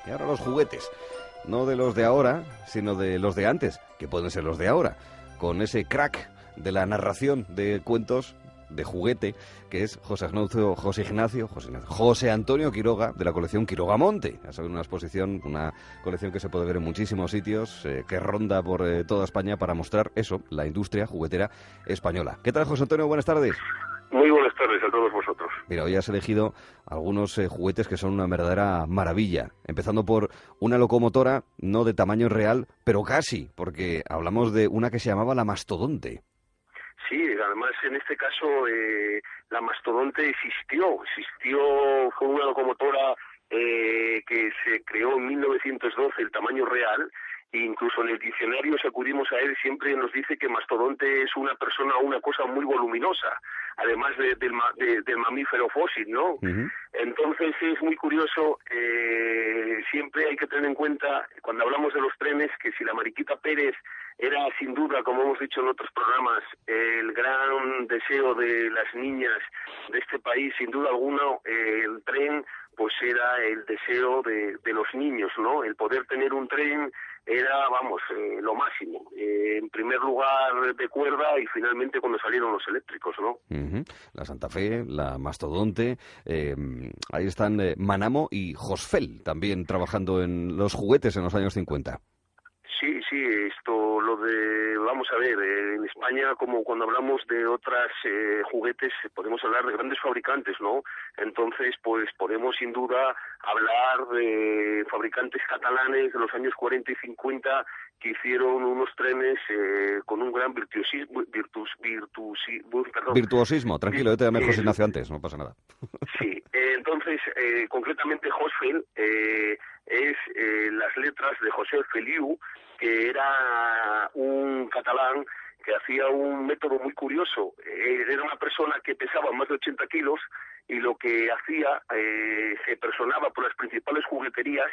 Y ahora los juguetes, no de los de ahora, sino de los de antes, que pueden ser los de ahora, con ese crack de la narración de cuentos de juguete, que es José Antonio Quiroga, de la colección Quiroga Monte. Ha salido una exposición, una colección que se puede ver en muchísimos sitios, que ronda por toda España para mostrar eso, la industria juguetera española. ¿Qué tal, José Antonio? Buenas tardes. Muy buenas tardes a todos vosotros. Mira, hoy has elegido algunos juguetes que son una verdadera maravilla, empezando por una locomotora, no de tamaño real, pero casi, porque hablamos de una que se llamaba la Mastodonte. Sí, además en este caso la Mastodonte existió, fue una locomotora que se creó en 1912, el tamaño real, e incluso en el diccionario, si acudimos a él, siempre nos dice que mastodonte es una persona o una cosa muy voluminosa, además del mamífero fósil, ¿no? Uh-huh. Entonces es muy curioso, siempre hay que tener en cuenta, cuando hablamos de los trenes, que si la Mariquita Pérez era sin duda, como hemos dicho en otros programas, el gran deseo de las niñas de este país, sin duda alguna, el tren pues era el deseo de los niños, ¿no? El poder tener un tren era, vamos, lo máximo. En primer lugar de cuerda y finalmente cuando salieron los eléctricos, ¿no? Uh-huh. La Santa Fe, la Mastodonte, ahí están Manamo y Josfel también trabajando en los juguetes en los años 50. Sí, vamos a ver, en España, como cuando hablamos de otras juguetes, podemos hablar de grandes fabricantes, ¿no? Entonces, pues podemos sin duda hablar de fabricantes catalanes de los años 40 y 50 que hicieron unos trenes con un gran virtuosismo. Tranquilo, yo te llamé José Ignacio antes, no pasa nada. Sí, entonces, concretamente Josfel es las letras de José Feliu, que era un catalán que hacía un método muy curioso. Era una persona que pesaba más de 80 kilos y lo que hacía, se personaba por las principales jugueterías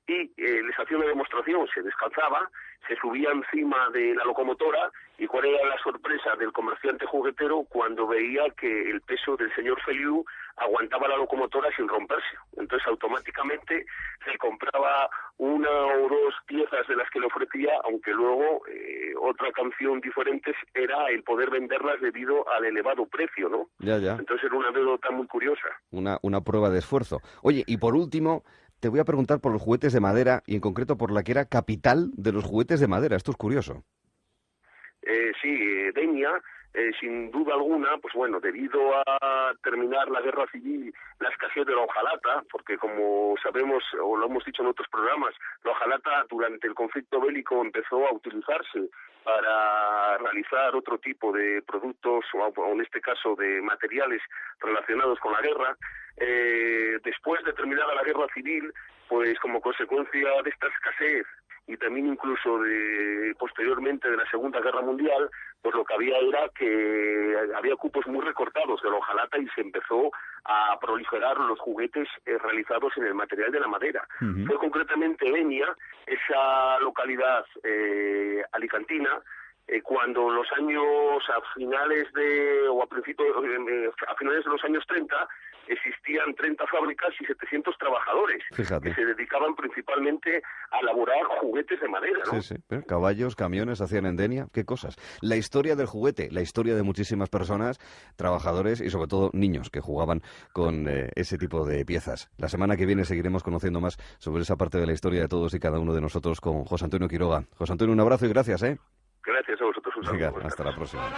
y les hacía una demostración, se descalzaba, se subía encima de la locomotora y cuál era la sorpresa del comerciante juguetero cuando veía que el peso del señor Feliu aguantaba la locomotora sin romperse. Entonces automáticamente se compraba una o dos piezas de las que le ofrecía, aunque luego otra canción diferente era el poder venderlas debido al elevado precio, ¿no? Ya. Entonces era una anécdota muy curiosa. Una prueba de esfuerzo. Oye, y por último, te voy a preguntar por los juguetes de madera y en concreto por la que era capital de los juguetes de madera. Esto es curioso. Sí, Denia, sin duda alguna, pues bueno, debido a terminar la guerra civil, la escasez de la hojalata, porque como sabemos, o lo hemos dicho en otros programas, la hojalata durante el conflicto bélico empezó a utilizarse para realizar otro tipo de productos, o en este caso de materiales relacionados con la guerra. Después de terminada la guerra civil, pues como consecuencia de esta escasez y también incluso posteriormente de la Segunda Guerra Mundial, pues lo que había era que había cupos muy recortados de la hojalata y se empezó a proliferar los juguetes realizados en el material de la madera. Uh-huh. Fue concretamente Denia, esa localidad alicantina, cuando los años a finales de los años 30 existían 30 fábricas y 700 trabajadores. Fíjate. Que se dedicaban principalmente a elaborar juguetes de madera, ¿no? Sí. Caballos, camiones hacían en Denia, qué cosas. La historia del juguete, la historia de muchísimas personas, trabajadores y sobre todo niños que jugaban con ese tipo de piezas. La semana que viene seguiremos conociendo más sobre esa parte de la historia de todos y cada uno de nosotros con José Antonio Quiroga. José Antonio, un abrazo y gracias, ¿eh? Gracias a vosotros. Venga, hasta la próxima.